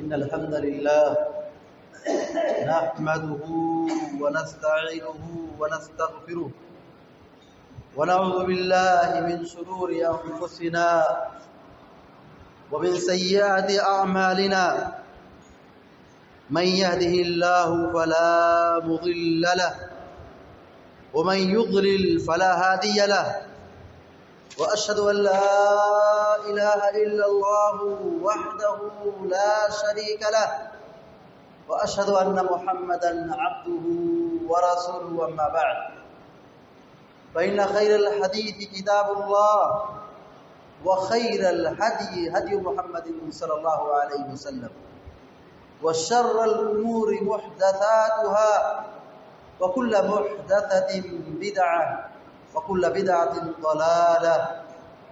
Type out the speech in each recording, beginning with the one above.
إن الحمد لله نحمده ونستعينه ونستغفره ونعوذ بالله من شرور أنفسنا ومن سيئات أعمالنا من يهده الله فلا مضل له ومن يضلل فلا هادي له وأشهد أن لا إله إلا الله وحده لا شريك له وأشهد أن محمدا عبده ورسوله أما بعد فإن خير الحديث كتاب الله وخير الهدي هدي محمد صلى الله عليه وسلم وشر الأمور محدثاتها وكل محدثة بدعة وكل بدعة ضلالة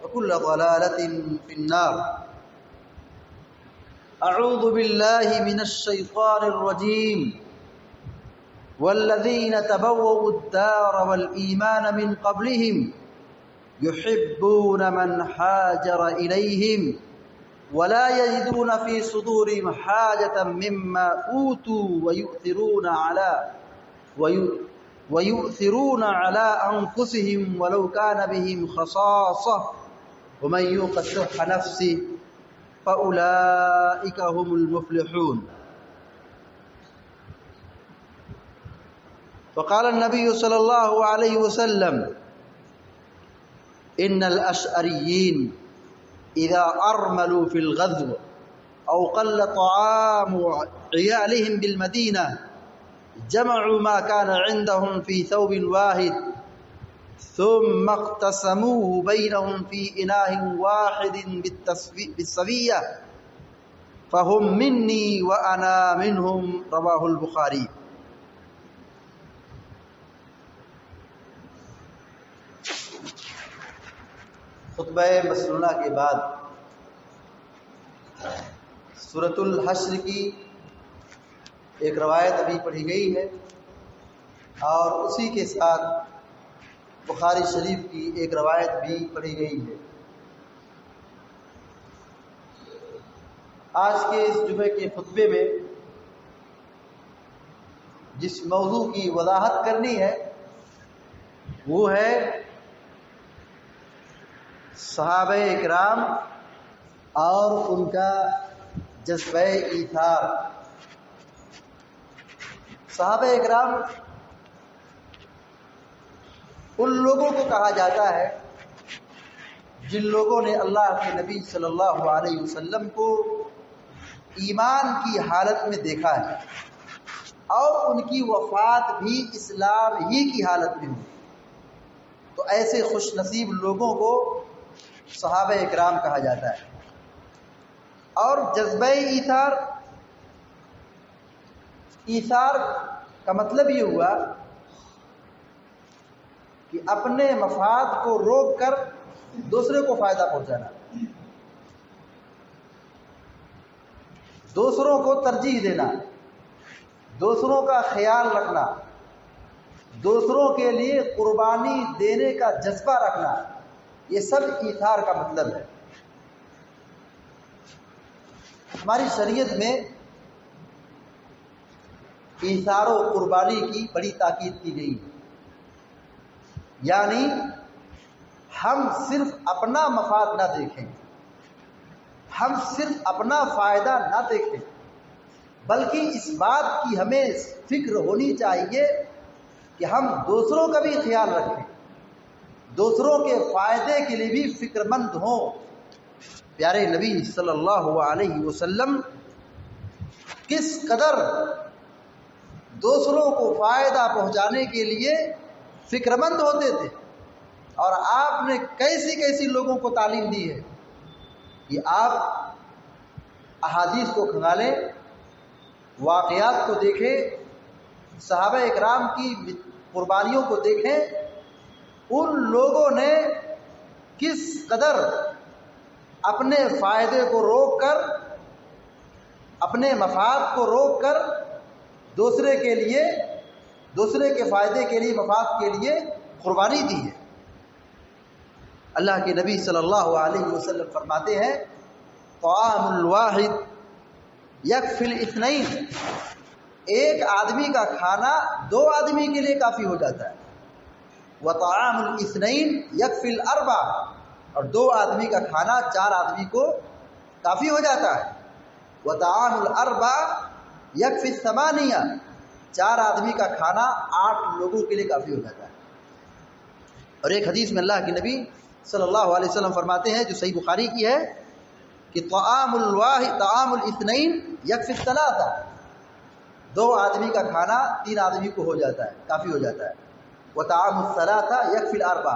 وكل ضلالة في النار. أعوذ بالله من الشيطان الرجيم. والذين تبوأوا الدار والإيمان من قبلهم يحبون من هاجر إليهم ولا يجدون في صدورهم حاجة مما أوتوا ويؤثرون على أنفسهم ولو كان بهم خصاصة ومن يوق شح نفسه فأولئك هم المفلحون. وقال النبي صلى الله عليه وسلم إن الأشعريين إذا أرملوا في الغزو أو قل طعام عيالهم بالمدينة جمعوا ما كان عندهم في ثوب واحد ثم اقتسموه بينهم في إناء واحد بالسوية فهم مني وأنا منهم. رواه البخاري. خطبہ مسنونہ کے بعد سورۃ الحشر کی ایک روایت ابھی پڑھی گئی ہے اور اسی کے ساتھ بخاری شریف کی ایک روایت بھی پڑھی گئی ہے. آج کے اس جمعے کے خطبے میں جس موضوع کی وضاحت کرنی ہے وہ ہے صحابہ اکرام اور ان کا جذبہ ایثار. صحابہ اکرام ان لوگوں کو کہا جاتا ہے جن لوگوں نے اللہ کے نبی صلی اللہ علیہ وسلم کو ایمان کی حالت میں دیکھا ہے اور ان کی وفات بھی اسلام ہی کی حالت میں ہوئی. تو ایسے خوش نصیب لوگوں کو صحابہ اکرام کہا جاتا ہے. اور جذبہ ایثار کا مطلب یہ ہوا کہ اپنے مفاد کو روک کر دوسرے کو فائدہ پہنچانا، دوسروں کو ترجیح دینا، دوسروں کا خیال رکھنا، دوسروں کے لیے قربانی دینے کا جذبہ رکھنا، یہ سب ایثار کا مطلب ہے. ہماری شریعت میں ایثار و قربانی کی بڑی تاکید کی گئی ہے. یعنی ہم صرف اپنا مفاد نہ دیکھیں، ہم صرف اپنا فائدہ نہ دیکھیں، بلکہ اس بات کی ہمیں فکر ہونی چاہیے کہ ہم دوسروں کا بھی خیال رکھیں، دوسروں کے فائدے کے لیے بھی فکر مند ہوں. پیارے نبی صلی اللہ علیہ وسلم کس قدر دوسروں کو فائدہ پہنچانے کے لیے فکر مند ہوتے تھے اور آپ نے کیسی کیسی لوگوں کو تعلیم دی ہے کہ آپ احادیث کو کھنگالیں، واقعات کو دیکھیں، صحابہ اکرام کی قربانیوں کو دیکھیں. ان لوگوں نے کس قدر اپنے فائدے کو روک کر، اپنے مفاد کو روک کر دوسرے کے فائدے کے لیے، مفاد کے لیے قربانی دی ہے. اللہ کے نبی صلی اللہ علیہ وسلم فرماتے ہیں طعام الواحد یکفی الاثنین، ایک آدمی کا کھانا 2 آدمی کے لیے کافی ہو جاتا ہے، وطعام الاثنین یکفی الاربع، اور 2 آدمی کا کھانا 4 آدمی کو کافی ہو جاتا ہے، وطعام الاربع یکفی الثمانیہ، 4 آدمی کا کھانا 8 لوگوں کے لیے کافی ہو جاتا ہے۔ اور ایک حدیث میں اللہ کے نبی صلی اللہ علیہ وسلم فرماتے ہیں جو صحیح بخاری کی ہے کہ طعام الاثنین یکفی الثلاثہ، 2 آدمی کا کھانا 3 آدمی کو ہو جاتا ہے، کافی ہو جاتا ہے، وطعام الثلاثہ یکفی الاربع،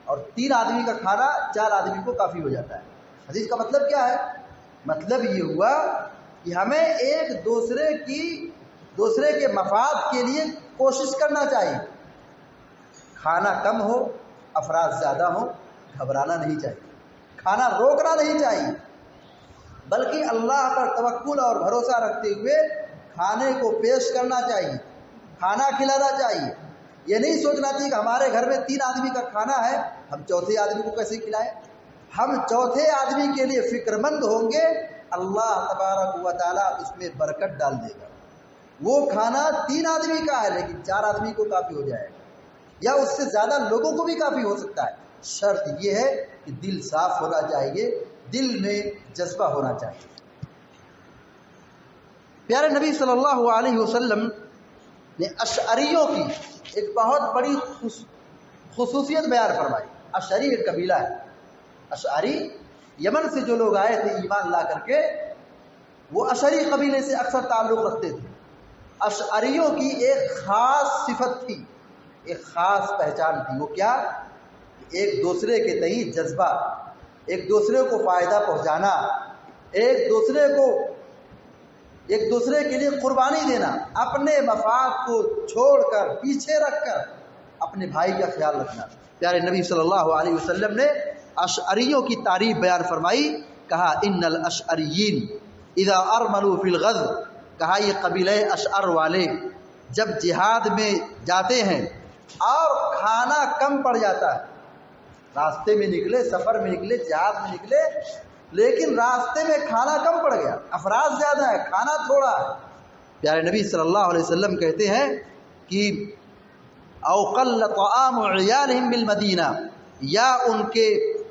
اور 3 آدمی کا کھانا 4 آدمی کو کافی ہو جاتا ہے۔ حدیث کا مطلب کیا ہے؟ مطلب یہ ہوا کہ ہمیں ایک دوسرے کے مفاد کے لیے کوشش کرنا چاہیے۔ کھانا کم ہو، افراد زیادہ ہوں، گھبرانا نہیں چاہیے، کھانا روکنا نہیں چاہیے، بلکہ اللہ پر توکل اور بھروسہ رکھتے ہوئے کھانے کو پیش کرنا چاہیے، کھانا کھلانا چاہیے۔ یہ نہیں سوچنا چاہیے کہ ہمارے گھر میں 3 آدمی کا کھانا ہے، ہم 4تھے آدمی کو کیسے کھلائیں۔ ہم 4تھے آدمی کے لیے فکر مند ہوں گے، اللہ تبارک و تعالیٰ اس میں برکت ڈال دے گا۔ وہ کھانا 3 آدمی کا ہے لیکن 4 آدمی کو کافی ہو جائے گا، یا اس سے زیادہ لوگوں کو بھی کافی ہو سکتا ہے۔ شرط یہ ہے کہ دل صاف ہونا چاہیے، دل میں جذبہ ہونا چاہیے۔ پیارے نبی صلی اللہ علیہ وسلم نے اشعریوں کی ایک بہت بڑی خصوصیت بیان فرمائی۔ اشعری ایک قبیلہ ہے، اشعری یمن سے جو لوگ آئے تھے ایمان لا کر کے، وہ اشعری قبیلے سے اکثر تعلق رکھتے تھے۔ اشعریوں کی ایک خاص صفت تھی، ایک خاص پہچان تھی، وہ کیا؟ ایک دوسرے کے تئیں جذبہ، ایک دوسرے کو فائدہ پہنچانا، ایک دوسرے کے لیے قربانی دینا، اپنے مفاد کو چھوڑ کر پیچھے رکھ کر اپنے بھائی کا خیال رکھنا۔ پیارے نبی صلی اللہ علیہ وسلم نے اشعریوں کی تعریف بیان فرمائی، کہا ان الاشعریین اذا ارملوا فی الغزو، کہا یہ قبیلہ اشعر والے جب جہاد میں جاتے ہیں اور کھانا کم پڑ جاتا ہے، راستے میں نکلے، سفر میں نکلے، جہاد میں نکلے، لیکن راستے میں کھانا کم پڑ گیا، افراد زیادہ ہے، کھانا تھوڑا ہے، پیارے نبی صلی اللہ علیہ وسلم کہتے ہیں کہ او قل طعام عیالہم بالمدینہ، یا ان کے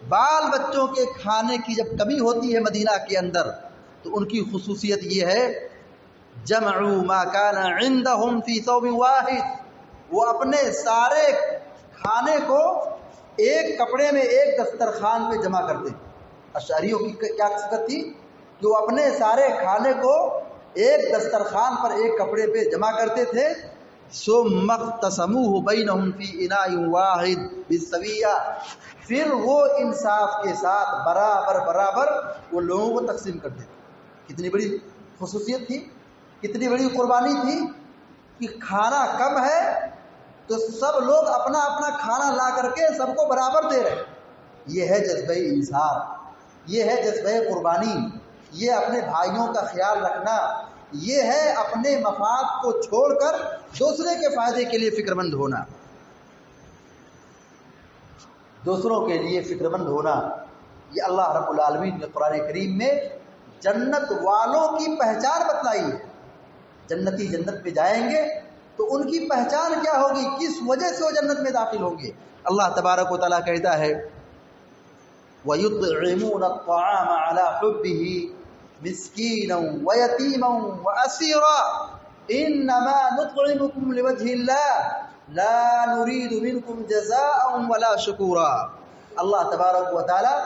بال بچوں کے کھانے کی جب کمی ہوتی ہے مدینہ کے اندر تو ان کی خصوصیت یہ ہے جمعوا ما کان عندہم فی ثوب واحد، وہ اپنے سارے کھانے کو ایک کپڑے میں، ایک دسترخوان پہ جمع کرتے ہیں۔ اشعریوں کی کیا صفت تھی کہ وہ اپنے سارے کھانے کو ایک دسترخوان پر، ایک کپڑے پہ جمع کرتے تھے۔ ثم اقتسموه بینہم فی اناء واحد بالسویہ، پھر وہ انصاف کے ساتھ برابر وہ لوگوں کو تقسیم کرتے تھے۔ کتنی بڑی خصوصیت تھی، کتنی بڑی قربانی تھی کہ کھانا کم ہے تو سب لوگ اپنا اپنا کھانا لا کر کے سب کو برابر دے رہے۔ یہ ہے جذبہ انصاف، یہ ہے جذبہ قربانی، یہ اپنے بھائیوں کا خیال رکھنا، یہ ہے اپنے مفاد کو چھوڑ کر دوسرے کے فائدے کے لیے فکر مند ہونا، دوسروں کے لیے فکر مند ہونا۔ یہ اللہ رب العالمین نے قرآن کریم میں جنت والوں کی پہچان بتلائی ہے۔ جنتی جنت میں جائیں گے تو ان کی پہچان کیا ہوگی، کس وجہ سے وہ جنت میں داخل ہوں گے۔ اللہ تبارک و تعالیٰ کہتا ہے وَيُطْعِمُونَ الطَّعَامَ عَلَى حُبِّهِ مِسْكِينًا وَيَتِيمًا وَأَسِيرًا إِنَّمَا نُطْعِمُكُمْ لِوَجْهِ اللَّهِ لَا نُرِيدُ مِنْكُمْ جَزَاءً وَلَا شُكُورًا۔ اللہ تبارک و تعالیٰ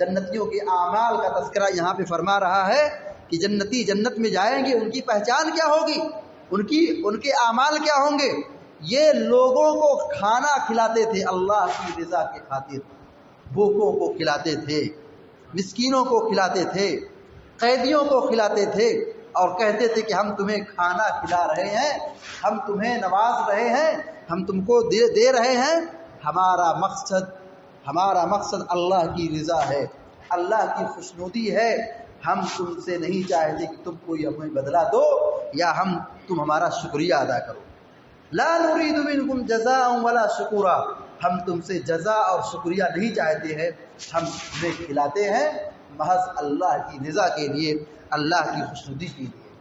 جنتیوں کے اعمال کا تذکرہ یہاں پہ فرما رہا ہے کہ جنتی جنت میں جائیں گے، ان کی پہچان کیا ہوگی، ان کے اعمال کیا ہوں گے۔ یہ لوگوں کو کھانا کھلاتے تھے اللہ کی رضا کی خاطر، بھوکوں کو کھلاتے تھے، مسکینوں کو کھلاتے تھے، قیدیوں کو کھلاتے تھے، اور کہتے تھے کہ ہم تمہیں کھانا کھلا رہے ہیں، ہم تمہیں نواز رہے ہیں، ہم تم کو دے رہے ہیں، ہمارا مقصد اللہ کی رضا ہے، اللہ کی خوشنودی ہے، ہم تم سے نہیں چاہتے کہ تم کوئی ہمیں بدلہ دو یا تم ہمارا شکریہ ادا کرو۔ لا نريد منکم جزاء ولا شکورا، ہم تم سے جزا اور شکریہ نہیں چاہتے ہیں، ہم تمہیں کھلاتے ہیں محض اللہ کی رضا کے لیے، اللہ کی خوشنودی کے لیے۔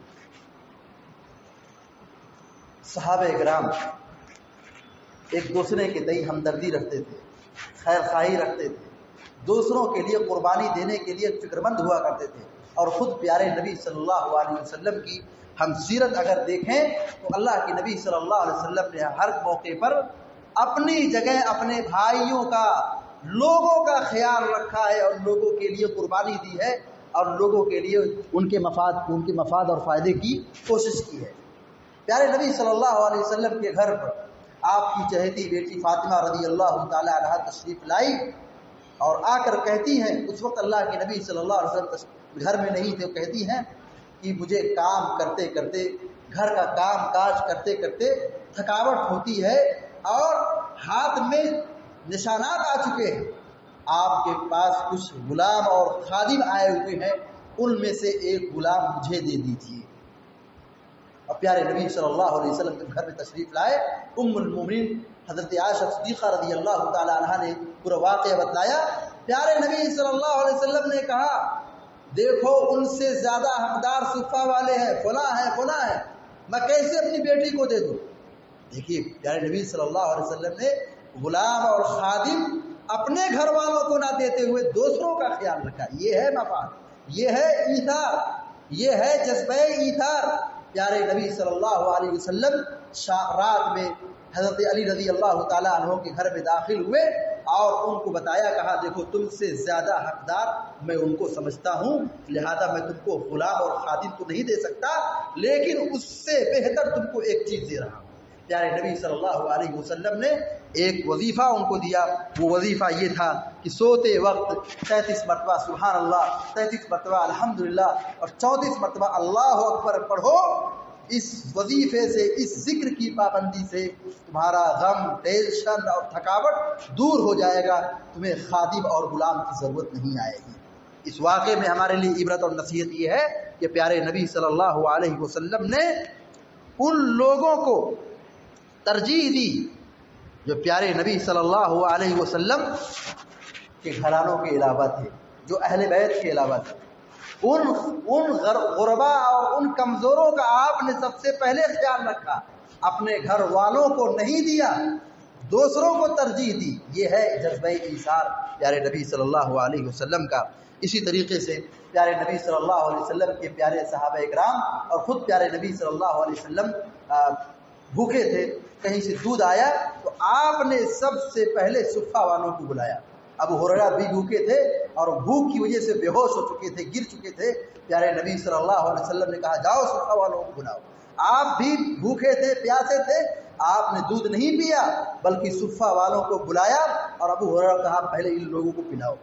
صحابہ کرام ایک دوسرے کے تئیں ہمدردی رکھتے تھے، خیر خواہی رکھتے تھے، دوسروں کے لیے قربانی دینے کے لیے فکر مند ہوا کرتے تھے. اور خود پیارے نبی صلی اللہ علیہ وسلم کی ہم سیرت اگر دیکھیں تو اللہ کے نبی صلی اللہ علیہ وسلم نے ہر موقع پر اپنی جگہ اپنے بھائیوں کا، لوگوں کا خیال رکھا ہے اور لوگوں کے لیے قربانی دی ہے اور لوگوں کے لیے ان کے مفاد اور فائدے کی کوشش کی ہے. پیارے نبی صلی اللہ علیہ وسلم کے گھر پر آپ کی چہیتی بیٹی فاطمہ رضی اللہ تعالی عنہا تشریف لائی اور آ کر کہتی ہیں، اس وقت اللہ کے نبی صلی اللہ علیہ وسلم گھر میں نہیں تھے، کہتی ہیں کہ مجھے کام کرتے کرتے، گھر کا کام کاج کرتے کرتے تھکاوٹ ہوتی ہے اور ہاتھ میں نشانات آ چکے ہیں. آپ کے پاس کچھ غلام اور خادم آئے ہوئے ہیں، ان میں سے ایک غلام مجھے دے دیجیے. اور پیارے نبی صلی اللہ علیہ وسلم کے گھر میں تشریف لائے. ام المومنین حضرت عائشہ صدیقہ رضی اللہ تعالی عنہا نے پورا واقعہ بتلایا. پیارے نبی صلی اللہ علیہ وسلم نے کہا، دیکھو ان سے زیادہ حقدار صفہ والے ہیں، فلاں ہیں، میں کیسے اپنی بیٹی کو دے دوں؟ دیکھیے پیارے نبی صلی اللہ علیہ وسلم نے غلام اور خادم اپنے گھر والوں کو نہ دیتے ہوئے دوسروں کا خیال رکھا. یہ ہے مفاد، یہ ہے ایثار، یہ ہے جذبہ ایثار. پیارے نبی صلی اللہ علیہ وسلم رات میں حضرت علی رضی اللہ تعالیٰ عنہ کے گھر میں داخل ہوئے اور ان کو بتایا، کہا دیکھو تم سے زیادہ حقدار میں ان کو سمجھتا ہوں، لہذا میں تم کو غلام اور خادم تو نہیں دے سکتا، لیکن اس سے بہتر تم کو ایک چیز دے رہا ہوں. پیارے نبی صلی اللہ علیہ وسلم نے ایک وظیفہ ان کو دیا. وہ وظیفہ یہ تھا کہ سوتے وقت 33 مرتبہ سبحان اللہ، 33 مرتبہ الحمدللہ اور 34 مرتبہ اللہ اکبر پڑھو. اس وظیفے سے، اس ذکر کی پابندی سے تمہارا غم، ٹینشن اور تھکاوٹ دور ہو جائے گا، تمہیں خادم اور غلام کی ضرورت نہیں آئے گی. اس واقعے میں ہمارے لیے عبرت اور نصیحت یہ ہے کہ پیارے نبی صلی اللہ علیہ وسلم نے ان لوگوں کو ترجیح دی جو پیارے نبی صلی اللہ علیہ وسلم کے گھرانوں کے علاوہ تھے، جو اہل بیت کے علاوہ تھے. ان غربا اور ان کمزوروں کا آپ نے سب سے پہلے خیال رکھا، اپنے گھر والوں کو نہیں دیا، دوسروں کو ترجیح دی. یہ ہے جذبہ ایثار پیارے نبی صلی اللہ علیہ وسلم کا. اسی طریقے سے پیارے نبی صلی اللہ علیہ وسلم کے پیارے صحابہ کرام اور خود پیارے نبی صلی اللہ علیہ وسلم بھوکے تھے، کہیں سے دودھ آیا تو آپ نے سب سے پہلے صفہ والوں کو بلایا. ابو ہریرہ بھی بھوکے تھے اور بھوک کی وجہ سے بے ہوش ہو چکے تھے، گر چکے تھے. پیارے نبی صلی اللہ علیہ وسلم نے کہا جاؤ صفہ والوں کو بلاؤ. آپ بھی بھوکے تھے، پیاسے تھے، آپ نے دودھ نہیں پیا بلکہ صفہ والوں کو بلایا اور ابو ہریرہ کہا پہلے ان لوگوں کو پلاؤ،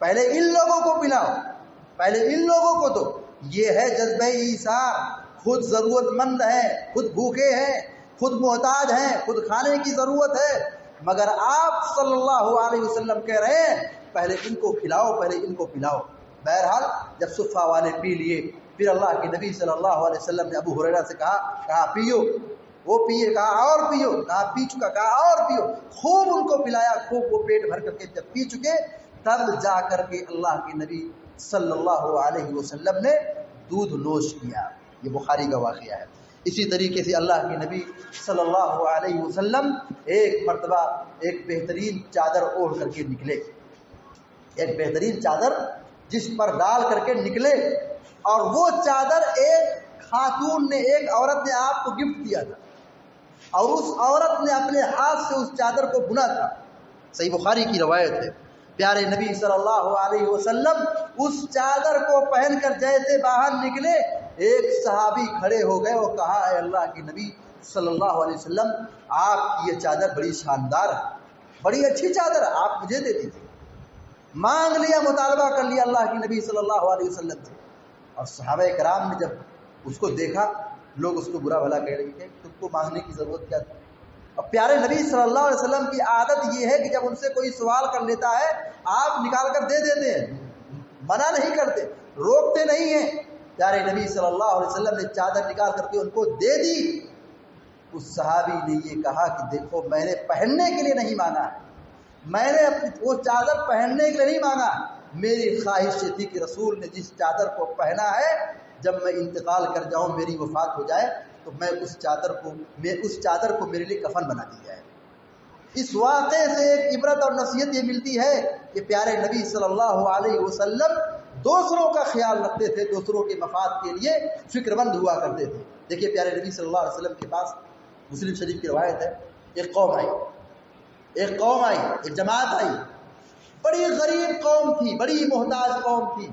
پہلے ان لوگوں کو پلاؤ، پہلے ان لوگوں کو دو. یہ ہے جذبہ ایثار. خود ضرورت مند ہیں، خود بھوکے ہیں، خود محتاج ہیں، خود کھانے کی ضرورت ہے، مگر آپ صلی اللہ علیہ وسلم کہہ رہے ہیں پہلے ان کو کھلاؤ، پہلے ان کو پلاؤ. بہرحال جب صفہ والے پی لیے، پھر اللہ کے نبی صلی اللہ علیہ وسلم نے ابو ہریرہ سے کہا پیو. وہ پیے، کہا اور پیو، کہا پی چکا، کہا اور پیو. خوب ان کو پلایا، خوب وہ پیٹ بھر کر کے جب پی چکے تب جا کر کے اللہ کے نبی صلی اللہ علیہ وسلم نے دودھ نوش کیا. یہ بخاری کا واقعہ ہے. اسی طریقے سے اللہ کے نبی صلی اللہ علیہ وسلم ایک مرتبہ ایک بہترین چادر اوڑھ کر کے نکلے، ایک بہترین چادر جس پر ڈال کر کے نکلے، اور وہ چادر ایک خاتون نے، ایک عورت نے آپ کو گفٹ دیا تھا اور اس عورت نے اپنے ہاتھ سے اس چادر کو بنا تھا. صحیح بخاری کی روایت ہے. پیارے نبی صلی اللہ علیہ وسلم اس چادر کو پہن کر جیسے باہر نکلے، ایک صحابی کھڑے ہو گئے اور کہا اے اللہ کے نبی صلی اللہ علیہ وسلم، آپ کی یہ چادر بڑی شاندار ہے، بڑی اچھی چادر ہے، آپ مجھے دے دیجیے. مانگ لیا، مطالبہ کر لیا اللہ کے نبی صلی اللہ علیہ وسلم سے. اور صحابہ کرام نے جب اس کو دیکھا، لوگ اس کو برا بھلا کہہ رہے کہ تم کو مانگنے کی ضرورت کیا تھی. اور پیارے نبی صلی اللہ علیہ وسلم کی عادت یہ ہے کہ جب ان سے کوئی سوال کر لیتا ہے آپ نکال کر دے دیتے ہیں، منع نہیں کرتے، روکتے نہیں ہیں. پیارے نبی صلی اللہ علیہ وسلم نے چادر نکال کر کے ان کو دے دی. اس صحابی نے یہ کہا کہ دیکھو میں نے پہننے کے لیے نہیں مانگا ہے، میں نے وہ چادر پہننے کے لیے نہیں مانگا، میری خواہش یہ تھی کہ رسول نے جس چادر کو پہنا ہے جب میں انتقال کر جاؤں، میری وفات ہو جائے تو میں اس چادر کو میرے لیے کفن بنا دی جائے۔ اس واقعے سے ایک عبرت اور نصیحت یہ ملتی ہے کہ پیارے نبی صلی اللہ علیہ وسلم دوسروں کا خیال رکھتے تھے، دوسروں کے مفاد کے لیے فکر مند ہوا کرتے تھے۔ دیکھیے پیارے نبی صلی اللہ علیہ وسلم کے پاس مسلم شریف کی روایت ہے، ایک قوم آئی، ایک جماعت آئی، بڑی غریب قوم تھی، بڑی محتاج قوم تھی،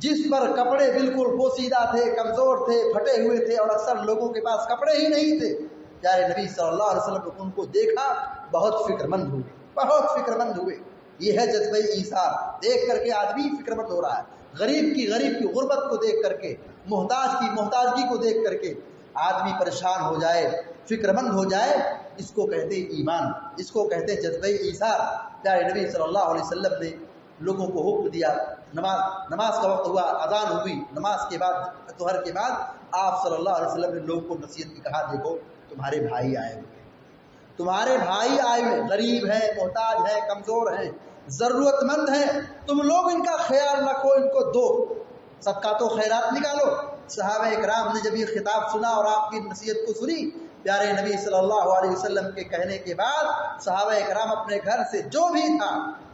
جس پر کپڑے بالکل پوسیدہ تھے، کمزور تھے، پھٹے ہوئے تھے، اور اکثر لوگوں کے پاس کپڑے ہی نہیں تھے۔ پیارے نبی صلی اللہ علیہ وسلم نے ان کو دیکھا، بہت فکر مند ہوئے۔ یہ ہے جذبہ ایثار، دیکھ کر کے آدمی فکر مند ہو رہا ہے، غریب کی غربت کو دیکھ کر کے، محتاج کی محتاجگی کو دیکھ کر کے آدمی پریشان ہو جائے، فکر مند ہو جائے، اس کو کہتے ایمان، اس کو کہتے جذبہ ایثار۔ پیارے نبی صلی اللہ علیہ وسلم نے لوگوں کو حکم دیا، نماز کا وقت ہوا، اذان ہوئی، نماز کے بعد ظہر کے بعد آپ صلی اللہ علیہ وسلم نے لوگوں کو نصیحت کی، کہا دیکھو تمہارے بھائی آئے ہوئے غریب ہیں، محتاج ہیں، کمزور ہیں، ضرورت مند ہیں، تم لوگ ان کا خیال رکھو، ان کو دو، صدقات و خیرات نکالو۔ صحابہ اکرام نے جب یہ خطاب سنا اور آپ کی نصیحت کو سنی، پیارے نبی صلی اللہ علیہ وسلم کے کہنے کے بعد صحابہ اکرام اپنے گھر سے جو بھی تھا،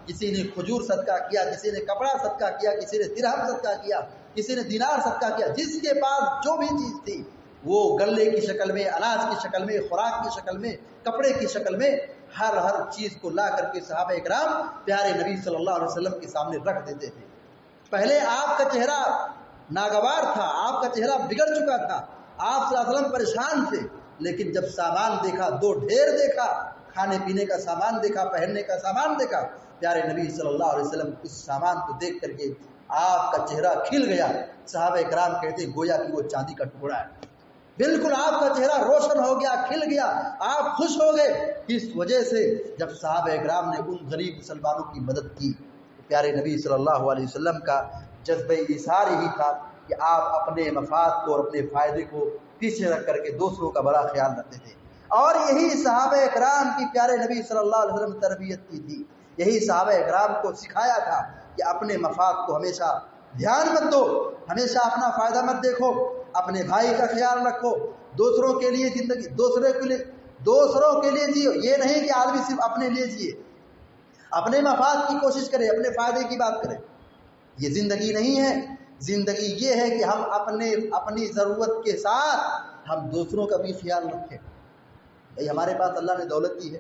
کسی نے کھجور صدقہ کیا، کسی نے کپڑا صدقہ کیا، کسی نے درہم صدقہ کیا، کسی نے دینار صدقہ کیا، جس کے پاس جو بھی چیز تھی وہ غلے کی شکل میں، اناج کی شکل میں، خوراک کی شکل میں، کپڑے کی شکل میں، ہر چیز کو لا کر کے صحابہ اکرام پیارے نبی صلی اللہ علیہ وسلم کے سامنے رکھ دیتے تھے۔ پہلے آپ کا چہرہ ناگوار تھا، آپ کا چہرہ بگڑ چکا تھا، آپ صلی اللہ علیہ وسلم پریشان تھے، لیکن جب سامان دیکھا، دو ڈھیر دیکھا، کھانے پینے کا سامان دیکھا، پہننے کا سامان دیکھا، پیارے نبی صلی اللہ علیہ وسلم اس سامان کو دیکھ کر کے آپ کا چہرہ کھل گیا۔ صحابہ اکرام کہتے گویا کہ وہ چاندی کا ٹکڑا ہے، بالکل آپ کا چہرہ روشن ہو گیا، کھل گیا، آپ خوش ہو گئے۔ اس وجہ سے جب صحابہ اکرام نے ان غریب مسلمانوں کی مدد کی، تو پیارے نبی صلی اللہ علیہ وسلم کا جذبہ ایثار یہی تھا کہ آپ اپنے مفاد کو اور اپنے فائدے کو پیچھے رکھ کر کے دوسروں کا بڑا خیال رکھتے تھے۔ اور یہی صحابہ اکرام کی پیارے نبی صلی اللہ علیہ وسلم تربیت کی تھی، یہی صحابہ اکرام کو سکھایا تھا کہ اپنے مفاد کو ہمیشہ دھیان مت دو، ہمیشہ اپنا فائدہ مت دیکھو، اپنے بھائی کا خیال رکھو، دوسروں کے لیے زندگی، دوسروں کے لیے جیو۔ یہ نہیں کہ آدمی صرف اپنے لیے جیے، اپنے مفاد کی کوشش کرے، اپنے فائدے کی بات کرے، یہ زندگی نہیں ہے۔ زندگی یہ ہے کہ ہم اپنی ضرورت کے ساتھ ہم دوسروں کا بھی خیال رکھیں۔ بھائی ہمارے پاس اللہ نے دولت دی ہے،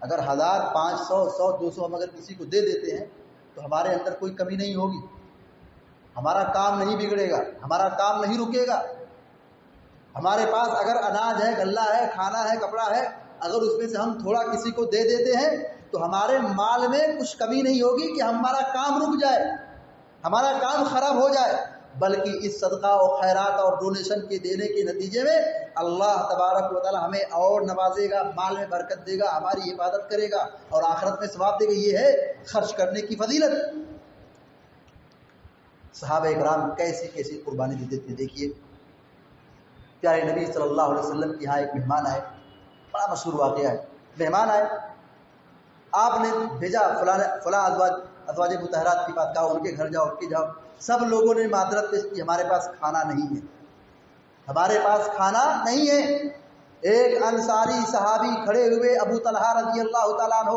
اگر 1000 500 100 200 ہم اگر کسی کو دے دیتے ہیں تو ہمارے اندر کوئی کمی نہیں ہوگی، ہمارا کام نہیں بگڑے گا، ہمارا کام نہیں رکے گا۔ ہمارے پاس اگر اناج ہے، غلہ ہے، کھانا ہے، کپڑا ہے، اگر اس میں سے ہم تھوڑا کسی کو دے دیتے ہیں تو ہمارے مال میں کچھ کمی نہیں ہوگی کہ ہمارا کام رک جائے، ہمارا کام خراب ہو جائے، بلکہ اس صدقہ و خیرات اور ڈونیشن کے دینے کے نتیجے میں اللہ تبارک و تعالی ہمیں اور نوازے گا، مال میں برکت دے گا، ہماری حفاظت کرے گا اور آخرت میں ثواب دے گا۔ یہ ہے خرچ کرنے کی فضیلت۔ صحابہ اکرام کیسی کیسی قربانی دیتے تھے۔ دیکھیے پیارے نبی صلی اللہ علیہ وسلم کے یہاں ایک مہمان آئے، بڑا مشہور واقعہ ہے، مہمان آئے، آپ نے بھیجا فلاں ازواج مطہرات کی بات کہا، ان کے گھر جاؤ، ان کے جاؤ، سب لوگوں نے معذرت پیش کی، ہمارے پاس کھانا نہیں ہے، ہمارے پاس کھانا نہیں ہے۔ ایک انصاری صحابی کھڑے ہوئے، ابو طلحہ رضی اللہ تعالیٰ عنہ،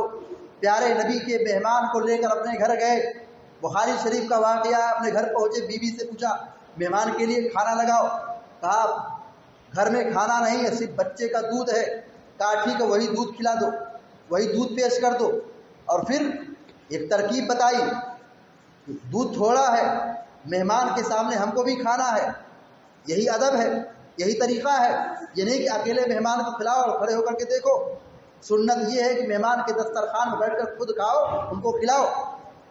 پیارے نبی کے مہمان کو لے کر اپنے گھر گئے۔ بخاری شریف کا واقعہ ہے، اپنے گھر پہنچے، بیوی سے پوچھا مہمان کے لیے کھانا لگاؤ، کہا گھر میں کھانا نہیں ہے، صرف بچے کا دودھ ہے، کہا ٹھیک ہے وہی دودھ کھلا دو، وہی دودھ پیش کر دو۔ اور پھر ایک ترکیب بتائی، دودھ تھوڑا ہے، مہمان کے سامنے ہم کو بھی کھانا ہے، یہی ادب ہے، یہی طریقہ ہے، یہ نہیں کہ اکیلے مہمان کو کھلاؤ اور کھڑے ہو کر کے دیکھو۔ سنت یہ ہے کہ مہمان کے دسترخوان میں بیٹھ کر خود کھاؤ، ان کو کھلاؤ۔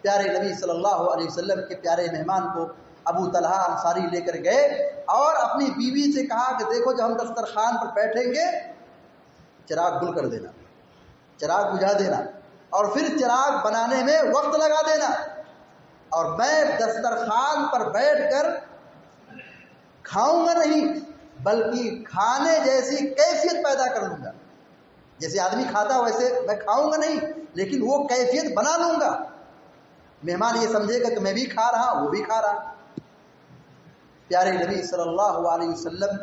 پیارے نبی صلی اللہ علیہ وسلم کے پیارے مہمان کو ابو طلحہ انصاری لے کر گئے اور اپنی بیوی سے کہا کہ دیکھو جب ہم دسترخوان پر بیٹھیں گے چراغ گل کر دینا، چراغ بجھا دینا، اور پھر چراغ بنانے میں وقت لگا دینا، اور میں دسترخوان پر بیٹھ کر کھاؤں گا نہیں بلکہ کھانے جیسی کیفیت پیدا کر لوں گا، جیسے آدمی کھاتا ویسے میں کھاؤں گا نہیں، لیکن وہ کیفیت بنا لوں گا، مہمان یہ سمجھے گا کہ میں بھی کھا رہا، وہ بھی کھا رہا۔ پیارے نبی صلی اللہ علیہ وسلم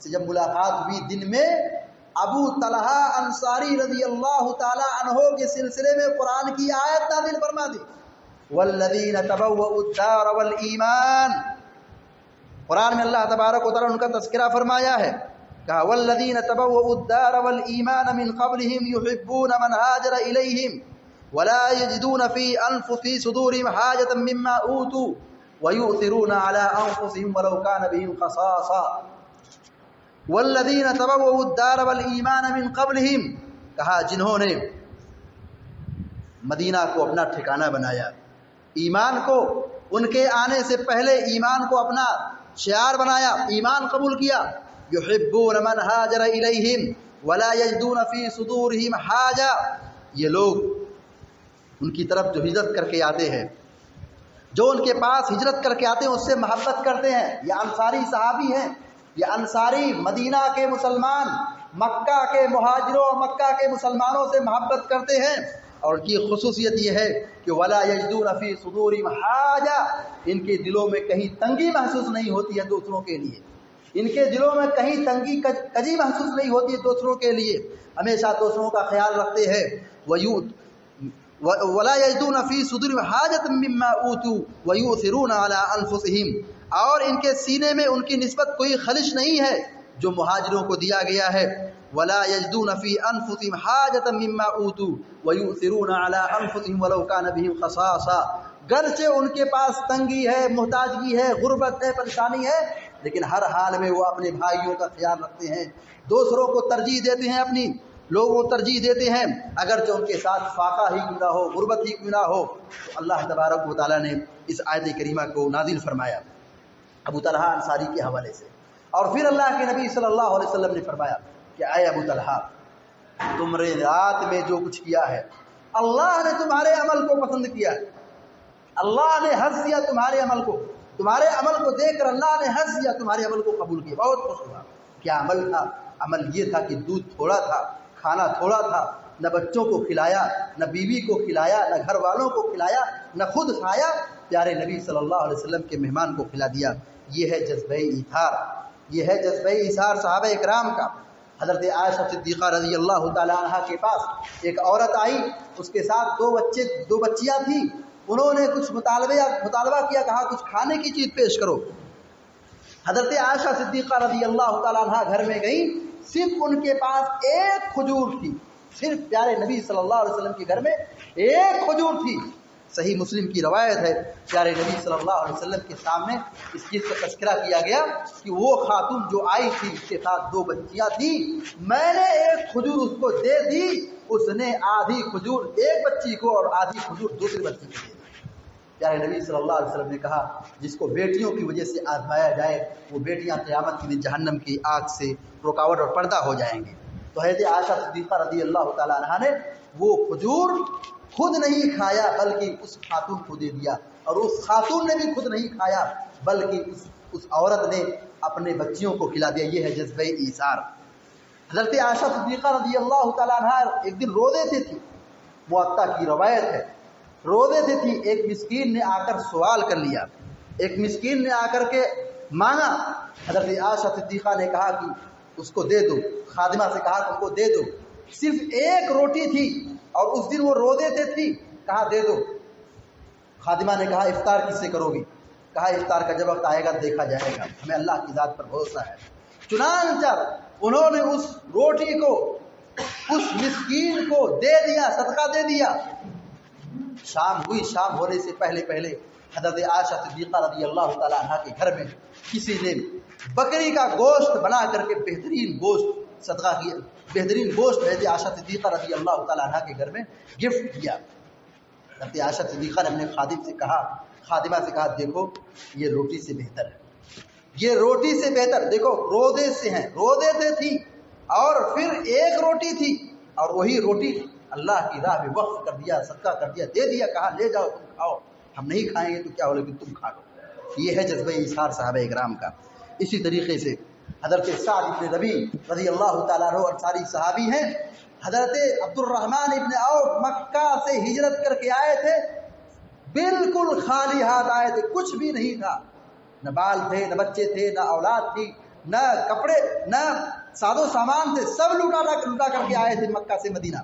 سے جب ملاقات ہوئی دن میں، ابو طلحہ انصاری رضی اللہ تعالی عنہ کے سلسلے میں قرآن کی آیت نازل فرما دی، والذین تبوؤوا الدار والایمان۔ قرآن میں اللہ تبارک و تعالیٰ نے ان کا تذکرہ فرمایا ہے، کہا والذین تبوؤوا الدار والایمان من قبلہم یحبون من ہاجر الیہم ولا یجدون فی صدورہم حاجۃ مما اوتوا ویؤثرون علی انفسہم ولو کان بہم خصاصہ۔ والذین تبوؤوا الدار والایمان من قبلہم، کہا جنہوں نے مدینہ کو اپنا ٹھکانہ بنایا، ایمان کو ان کے آنے سے پہلے ایمان کو اپنا شعار بنایا، ایمان قبول کیا، یحبون من ہاجر الیہم ولا یجدون فی صدورہم حاجہ، یہ لوگ ان کی طرف جو ہجرت کر کے آتے ہیں، جو ان کے پاس ہجرت کر کے آتے ہیں اس سے محبت کرتے ہیں۔ یہ انصاری صحابی ہیں، یہ انصاری مدینہ کے مسلمان مکہ کے مہاجروں اور مکہ کے مسلمانوں سے محبت کرتے ہیں، اور ان کی خصوصیت یہ ہے کہ ولا یجدون فی صدورہم حاجہ، ان کے دلوں میں کہیں تنگی محسوس نہیں ہوتی ہے دوسروں کے لیے، ان کے دلوں میں کہیں تنگی کجی محسوس نہیں ہوتی ہے دوسروں کے لیے، ہمیشہ دوسروں کا خیال رکھتے ہیں۔ ولا یجدون فی صدورہم حاجۃ مما اوتوا ویؤثرون علی انفسہم، اور ان کے سینے میں ان کی نسبت کوئی خلش نہیں ہے جو مہاجروں کو دیا گیا ہے۔ ولا یجدون فی انفسہم حاجۃ مما اوتوا ویؤثرون علی انفسہم ولو کان بہم خصاصہ، گرچہ ان کے پاس تنگی ہے، محتاجگی ہے، غربت ہے، پریشانی ہے، لیکن ہر حال میں وہ اپنے بھائیوں کا خیال رکھتے ہیں، دوسروں کو ترجیح دیتے ہیں، اپنی لوگوں کو ترجیح دیتے ہیں، اگرچہ ان کے ساتھ فاقہ ہی کیوں نہ ہو، غربت ہی کیوں نہ ہو۔ تو اللہ تبارک و تعالیٰ نے اس آیت کریمہ کو نازل فرمایا ابو طلحہ انصاری کے حوالے سے، اور پھر اللہ کے نبی صلی اللہ علیہ وسلم نے فرمایا کہ اے ابو طلحہ، تم نے رات میں جو کچھ کیا ہے اللہ نے تمہارے عمل کو پسند کیا ہے، اللہ نے حرص کیا تمہارے عمل کو، تمہارے عمل کو دیکھ کر اللہ نے حرص کیا، تمہارے عمل کو قبول کیا، بہت خوش ہوا۔ کیا عمل تھا؟ عمل یہ تھا کہ دودھ تھوڑا تھا، کھانا تھوڑا تھا، نہ بچوں کو کھلایا، نہ بیوی کو کھلایا، نہ گھر والوں کو کھلایا، نہ خود کھایا، پیارے نبی صلی اللہ علیہ وسلم کے مہمان کو کھلا دیا۔ یہ ہے جذبہ ایثار، یہ ہے جذبہ ایثار صحابہ اکرام کا۔ حضرت عائشہ صدیقہ رضی اللہ تعالی عنہ کے پاس ایک عورت آئی، اس کے ساتھ دو بچیاں تھیں، انہوں نے کچھ مطالبہ کیا، کہا کچھ کھانے کی چیز پیش کرو۔ حضرت عائشہ صدیقہ رضی اللہ تعالی عنہ گھر میں گئیں، صرف ان کے پاس ایک کھجور تھی، صرف پیارے نبی صلی اللہ علیہ وسلم کے گھر میں ایک کھجور تھی۔ صحیح مسلم کی روایت ہے، پیارے نبی صلی اللہ علیہ وسلم کے سامنے اس چیز کا تذکرہ کیا گیا کہ وہ خاتون جو آئی تھی اس کے ساتھ دو بچیاں تھیں، میں نے ایک کھجور اس کو دے دی، اس نے آدھی کھجور ایک بچی کو اور آدھی کھجور دوسری بچی کو دے دی۔ پیارے نبی صلی اللہ علیہ وسلم نے کہا جس کو بیٹیوں کی وجہ سے آزمایا جائے وہ بیٹیاں قیامت کے دن جہنم کی آگ سے رکاوٹ اور پردہ ہو جائیں گے۔ تو حضرت عائشہ صدیقہ رضی اللہ تعالی عنہا نے وہ کھجور خود نہیں کھایا بلکہ اس خاتون کو دے دیا، اور اس خاتون نے بھی خود نہیں کھایا بلکہ اس عورت نے اپنے بچیوں کو کھلا دیا۔ یہ ہے جذبہ ایثار۔ حضرت عائشہ صدیقہ رضی اللہ تعالی عنہا ایک دن رو دیتی تھی، موطا کی روایت ہے، رو دیتی تھی۔ ایک مسکین نے آ کر سوال کر لیا، ایک مسکین نے آ کر کے مانگا، حضرت عائشہ صدیقہ نے کہا کہ اس کو دے دو، خادمہ سے کہا کہ ان کو دے دو، صرف ایک روٹی تھی اور اس دن وہ رو دیتے تھی، کہا دے دو۔ خادمہ نے کہا افطار کس سے کرو گی؟ کہا افطار کا جب وقت آئے گا دیکھا جائے گا، ہمیں اللہ کی ذات پر بھروسہ ہے۔ چنانچہ انہوں نے اس روٹی کو اس مسکین کو دے دیا، صدقہ دے دیا۔ شام ہوئی، شام ہونے سے پہلے حضرت عائشہ صدیقہ رضی اللہ تعالی عنہ کے گھر میں کسی نے بکری کا گوشت بنا کر کے بہترین گوشت صدقہ کیا، بہترین گوشت حضرت عائشہ صدیقہ رضی اللہ تعالی عنہ کے گھر میں گفٹ کیا۔ حضرت عائشہ صدیقہ نے اپنے خادمہ سے کہا دیکھو یہ روٹی سے بہتر ہے، یہ روٹی سے بہتر، دیکھو روزے سے ہیں، روزے سے تھی اور پھر ایک روٹی تھی اور وہی روٹی اللہ کی راہ میں وقف کر دیا، صدقہ کر دیا، دے دیا، کہا لے جاؤ تم کھاؤ، ہم نہیں کھائیں گے تو کیا ہو لیکن تم کھا لو۔ یہ ہے جذبہ ایثار صحابہ اکرام کا۔ اسی طریقے سے حضرت سعد بن ربیع رضی اللہ تعالیٰ عنہ انصاری صحابی ہیں، حضرت عبد الرحمن ابن عوف مکہ سے ہجرت کر کے آئے تھے، بالکل خالی ہاتھ آئے تھے، کچھ بھی نہیں تھا، نہ بال تھے، نہ بچے تھے، نہ اولاد تھی، نہ کپڑے نہ سادو سامان تھے، سب لوٹا کر کے آئے تھے مکہ سے مدینہ۔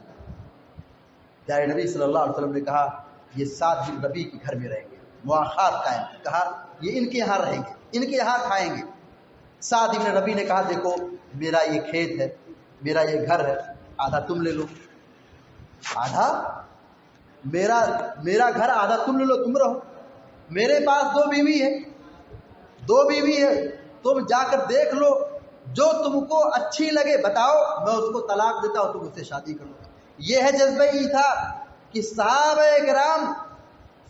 پیارے نبی صلی اللہ علیہ وسلم نے کہا یہ 7 دن ربیع کے گھر میں رہیں گے، مواخات قائم، کہا یہ ان کے یہاں رہیں گے، ان کے یہاں کھائیں گے۔ 7 ابن ربیع نے کہا دیکھو میرا یہ کھیت ہے، میرا یہ گھر ہے، آدھا تم لے لو، آدھا میرا گھر آدھا تم لے لو، تم رہو، میرے پاس 2 بیوی ہے، 2 بیوی ہے، تم جا کر دیکھ لو، جو تم کو اچھی لگے بتاؤ، میں اس کو طلاق دیتا ہوں، تم اس سے شادی کرو۔ یہ ہے جذبہ ایثار کہ صحابہ کرام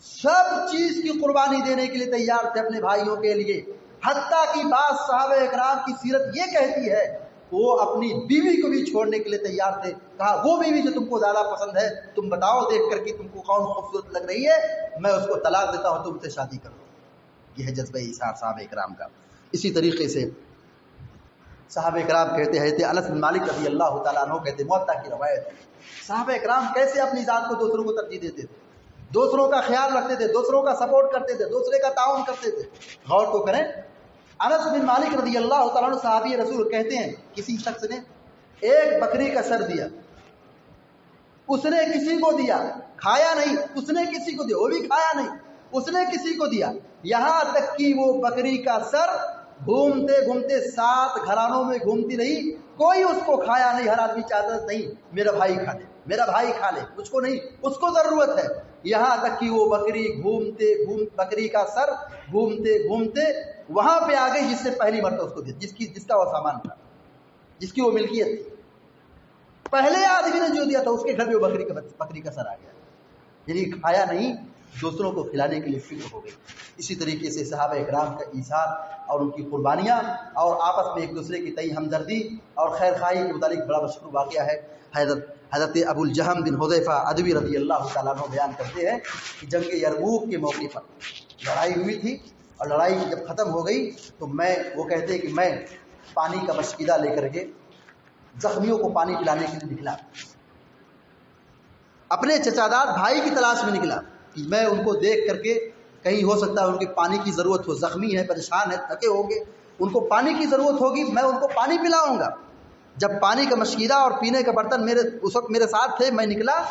سب چیز کی قربانی دینے کے لیے تیار تھے اپنے بھائیوں کے لیے، حتیٰ کہ بعض صحابہ کرام کی سیرت یہ کہتی ہے وہ اپنی بیوی کو بھی چھوڑنے کے لیے تیار تھے۔ کہا وہ بیوی جو تم کو زیادہ پسند ہے تم بتاؤ دیکھ کر کہ تم کو کون خوبصورت لگ رہی ہے، میں اس کو طلاق دیتا ہوں، تم سے شادی کرو۔ یہ ہے جذبہ ایثار صحابہ کرام کا۔ اسی طریقے سے صحابہ کرام کہتے ہیں، حضرت انس بن مالک رضی اللہ تعالیٰ عنہ کہتے ہیں، موطا کی روایت ہے، صحابہ کرام کیسے اپنی ذات کو دوسروں کو ترجیح دیتے تھے، دوسروں کا خیال رکھتے تھے، دوسروں کا سپورٹ کرتے تھے، دوسرے کا تعاون کرتے تھے۔ غور تو کریں، انس بن مالک رضی اللہ تعالیٰ عنہ صحابی رسول کہتے ہیں کسی شخص نے ایک بکری کا سر دیا، اس نے کسی کو دیا، کھایا نہیں، اس نے کسی کو دیا، وہ بھی کھایا نہیں، اس نے کسی کو دیا، یہاں تک کہ وہ بکری کا سر گھومتے گھومتے 7 گھرانوں میں گھومتی رہی، کوئی اس کو کھایا نہیں، ہر آدمی چاہتا نہیں میرا بھائی کھا لے، میرا بھائی کھا لے، مجھ کو نہیں، اس کو ضرورت ہے، یہاں تک کہ وہ بکری کا سر گھومتے گھومتے وہاں پہ آ گئی جس سے پہلی مرتبہ اس کو دیا، جس کا وہ سامان تھا، جس کی وہ ملکیت تھی، پہلے آدمی نے جو دیا تھا اس کے گھر میں وہ بکری کا سر آ گیا، یعنی کھایا نہیں، دوسروں کو کھلانے کے لیے فکر ہو گئی۔ اسی طریقے سے صحابہ اکرام کا ایثار اور ان کی قربانیاں اور آپس میں ایک دوسرے کی تئیں ہمدردی اور خیر خواہی کے متعلق بڑا مشہور واقعہ ہے۔ حضرت ابو الجہم بن حذیفہ عدوی رضی اللہ تعالیٰ عنہ بیان کرتے ہیں کہ جنگ یرموک کے موقع پر لڑائی ہوئی تھی، اور لڑائی جب ختم ہو گئی تو وہ کہتے ہیں کہ میں پانی کا مشکیدہ لے کر کے زخمیوں کو پانی پلانے کے لیے نکلا، اپنے چچاداد بھائی کی تلاش میں نکلا کہ میں ان کو دیکھ کر کے کہیں ہو سکتا ہے ان کے پانی کی ضرورت ہو، زخمی ہے، پریشان ہے، تھکے ہوں گے، ان کو پانی کی ضرورت ہوگی، میں ان کو پانی پلاؤں گا۔ جب پانی کا مشکیدہ اور پینے کا برتن اس وقت میرے ساتھ تھے، میں نکلا،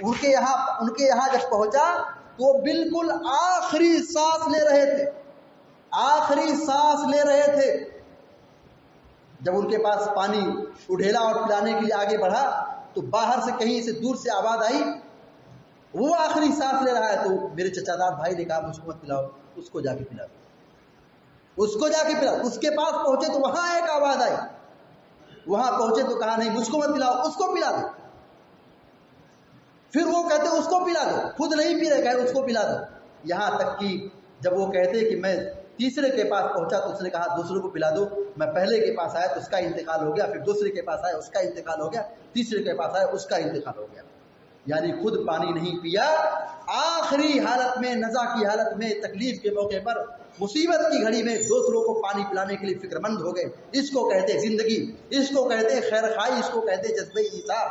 ان کے یہاں جب پہنچا تو وہ بالکل آخری سانس لے رہے تھے، آخری سانس لے رہے تھے۔ جب ان کے پاس پانی اڈھیلا اور پلانے کے لیے آگے بڑھا تو باہر سے کہیں سے دور سے آواز آئی، وہ آخری سانس لے رہا ہے، تو میرے چچاداد بھائی نے کہا مجھ کو مت پلاؤ، اس کو جا کے پلا دو، اس کو جا کے پلا دو۔ اس کے پاس پہنچے تو وہاں ایک آواز آئی، وہاں پہنچے تو کہا نہیں مجھ کو مت پلاؤ، اس کو پلا دو۔ پھر وہ کہتے اس کو پلا دو، خود نہیں پی رہے، کہے اس کو پلا دو۔ یہاں تک کہ جب وہ کہتے کہ میں تیسرے کے پاس پہنچا تو اس نے کہا دوسرے کو پلا دو، میں پہلے کے پاس آیا تو اس کا انتقال ہو گیا، پھر دوسرے کے پاس آیا اس کا انتقال ہو گیا، تیسرے کے پاس آیا اس کا انتقال ہو گیا۔ یعنی خود پانی نہیں پیا، آخری حالت میں، نزا کی حالت میں، تکلیف کے موقع پر، مصیبت کی گھڑی میں دوسروں کو پانی پلانے کے لیے فکر مند ہو گئے۔ اس کو کہتے زندگی، اس کو کہتے خیر خواہی، اس کو کہتے جذبہ ایثار۔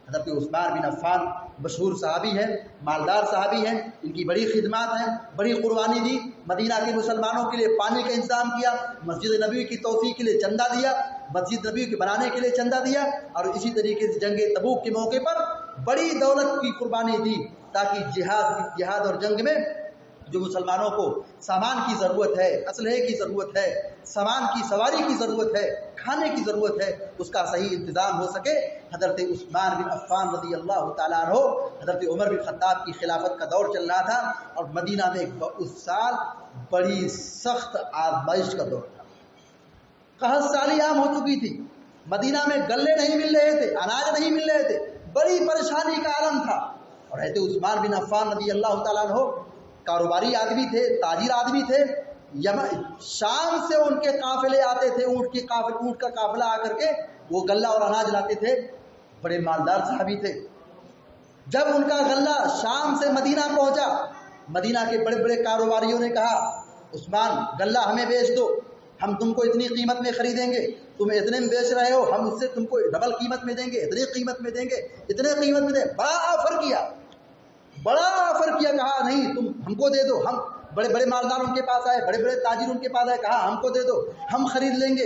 حضرت عثمان بن عفان مشہور صحابی ہیں، مالدار صحابی ہیں، ان کی بڑی خدمات ہیں، بڑی قربانی دی، مدینہ کے مسلمانوں کے لیے پانی کا انتظام کیا، مسجد نبوی کی توسیع کے لیے چندہ دیا، مسجد نبوی کے بنانے کے لیے چندہ دیا، اور اسی طریقے سے جنگ تبوک کے موقع پر بڑی دولت کی قربانی دی تاکہ جہاد اور جنگ میں جو مسلمانوں کو سامان کی ضرورت ہے، اسلحے کی ضرورت ہے، سامان کی سواری کی ضرورت ہے، کھانے کی ضرورت ہے، اس کا صحیح انتظام ہو سکے۔ حضرت عثمان بن عفان رضی اللہ تعالیٰ عنہ، حضرت عمر بن خطاب کی خلافت کا دور چل رہا تھا، اور مدینہ میں اس سال بڑی سخت آزمائش کا دور تھا، قحط سالی عام ہو چکی تھی، مدینہ میں غلے نہیں مل رہے تھے، اناج نہیں مل رہے تھے، بڑی پریشانی کا عالم تھا۔ اور حضرت عثمان بن عفان رضی اللہ تعالیٰ عنہ کاروباری آدمی تھے، تاجر آدمی تھے، شام سے ان کے قافلے آتے تھے، اونٹ کا قافلہ آ کر کے وہ غلہ اور اناج لاتے تھے، بڑے مالدار صحابی تھے۔ جب ان کا غلہ شام سے مدینہ پہنچا، مدینہ کے بڑے بڑے کاروباریوں نے کہا عثمان غلہ ہمیں بیچ دو، ہم تم کو اتنی قیمت میں خریدیں گے، تم اتنے میں بیچ رہے ہو، ہم اس سے تم کو ڈبل قیمت میں دیں گے، اتنی قیمت میں دیں گے، اتنے قیمت میں دیں۔ بڑا آفر کیا، کہا نہیں تم ہم کو دے دو، ہم بڑے بڑے مالدار ان کے پاس آئے، بڑے بڑے تاجر ان کے پاس آئے، کہا ہم کو دے دو، ہم خرید لیں گے۔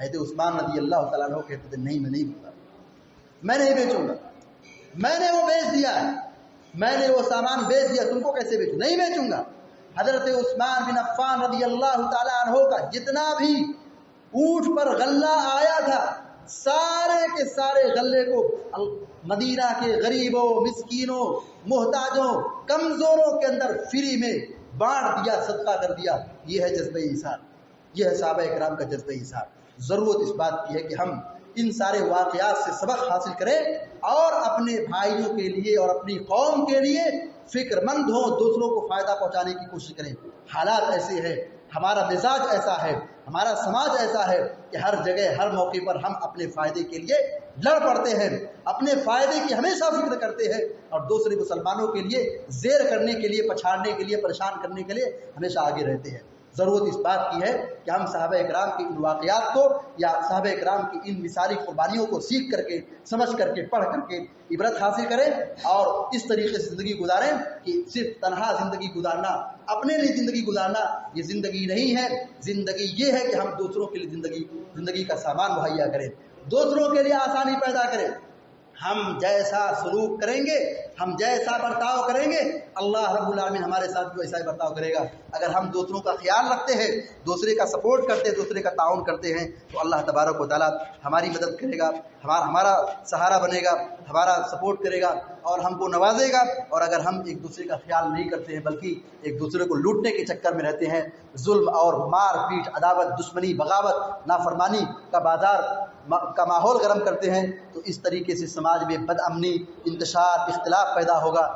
حضرت عثمان رضی اللہ تعالیٰ عنہ کہتے تھے نہیں میں نہیں دوں گا، میں نہیں بیچوں گا، میں نے وہ بیچ دیا ہے، میں نے وہ سامان بیچ دیا، تم کو کیسے بیچوں؟ نہیں بیچوں گا۔ حضرت عثمان بن عفان رضی اللہ تعالیٰ عنہ کا جتنا بھی اونٹ پر غلہ آیا تھا سارے کے سارے غلے کو مدینہ کے غریبوں، مسکینوں، محتاجوں، کمزوروں کے اندر فری میں بانٹ دیا، صدقہ کر دیا۔ یہ ہے جذبہ ایثار، یہ ہے صحابہ کرام کا جذبہ ایثار۔ ضرورت اس بات کی ہے کہ ہم ان سارے واقعات سے سبق حاصل کریں اور اپنے بھائیوں کے لیے اور اپنی قوم کے لیے فکر مند ہوں، دوسروں کو فائدہ پہنچانے کی کوشش کریں۔ حالات ایسے ہیں، ہمارا مزاج ایسا ہے، ہمارا سماج ایسا ہے کہ ہر جگہ ہر موقع پر ہم اپنے فائدے کے لیے لڑ پڑتے ہیں، اپنے فائدے کی ہمیشہ فکر کرتے ہیں اور دوسرے مسلمانوں کے لیے زیر کرنے کے لیے، پچھاڑنے کے لیے، پریشان کرنے کے لیے ہمیشہ آگے رہتے ہیں۔ ضرورت اس بات کی ہے کہ ہم صحابہ کرام کے ان واقعات کو یا صحابہ کرام کی ان مثالی قربانیوں کو سیکھ کر کے، سمجھ کر کے، پڑھ کر کے عبرت حاصل کریں اور اس طریقے سے زندگی گزاریں کہ صرف تنہا زندگی گزارنا، اپنے لیے زندگی گزارنا یہ زندگی نہیں ہے۔ زندگی یہ ہے کہ ہم دوسروں کے لیے زندگی کا سامان مہیا کریں، دوسروں کے لیے آسانی پیدا کریں۔ ہم جیسا سلوک کریں گے، ہم جیسا برتاؤ کریں گے، اللہ رب العالمین ہمارے ساتھ بھی ویسا ہی برتاؤ کرے گا۔ اگر ہم دوسروں کا خیال رکھتے ہیں، دوسرے کا سپورٹ کرتے ہیں، دوسرے کا تعاون کرتے ہیں تو اللہ تبارک و تعالیٰ ہماری مدد کرے گا، ہمارا سہارا بنے گا، ہمارا سپورٹ کرے گا اور ہم کو نوازے گا۔ اور اگر ہم ایک دوسرے کا خیال نہیں کرتے ہیں بلکہ ایک دوسرے کو لوٹنے کے چکر میں رہتے ہیں، ظلم اور مار پیٹ، عداوت، دشمنی، بغاوت، نافرمانی کا بازار کا ماحول گرم کرتے ہیں تو اس طریقے سے سماج میں بد امنی، انتشار، اختلاف پیدا ہوگا۔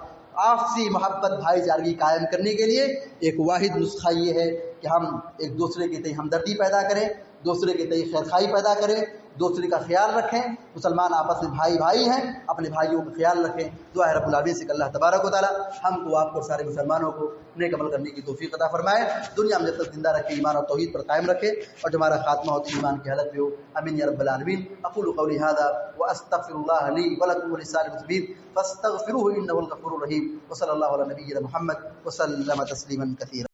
آپسی محبت، بھائی چارگی قائم کرنے کے لیے ایک واحد نسخہ یہ ہے کہ ہم ایک دوسرے کے تئیں ہمدردی پیدا کریں، دوسرے کے تئیں خیرخواہی پیدا کریں، دوسرے کا خیال رکھیں۔ مسلمان آپس میں بھائی بھائی ہیں، اپنے بھائیوں کا خیال رکھیں۔ دعا ہے رب العالمین سے کہ اللہ تبارک و تعالیٰ ہم کو، آپ کو، سارے مسلمانوں کو نیک عمل کرنے کی توفیق عطا فرمائے، دنیا میں جب تک زندہ رکھے ایمان اور توحید پر قائم رکھے اور جو ہمارا خاتمہ ہوتی ایمان کی حالت میں ہو۔ آمین یا رب العالمین۔ اقول قولی ھذا واستغفر اللہ لی ولکم ولسائر المسلمین فاستغفروہ انہ الغفور الرحیم۔ وصلی اللہ علی نبینا محمد وسلم تسلیما کثیرا۔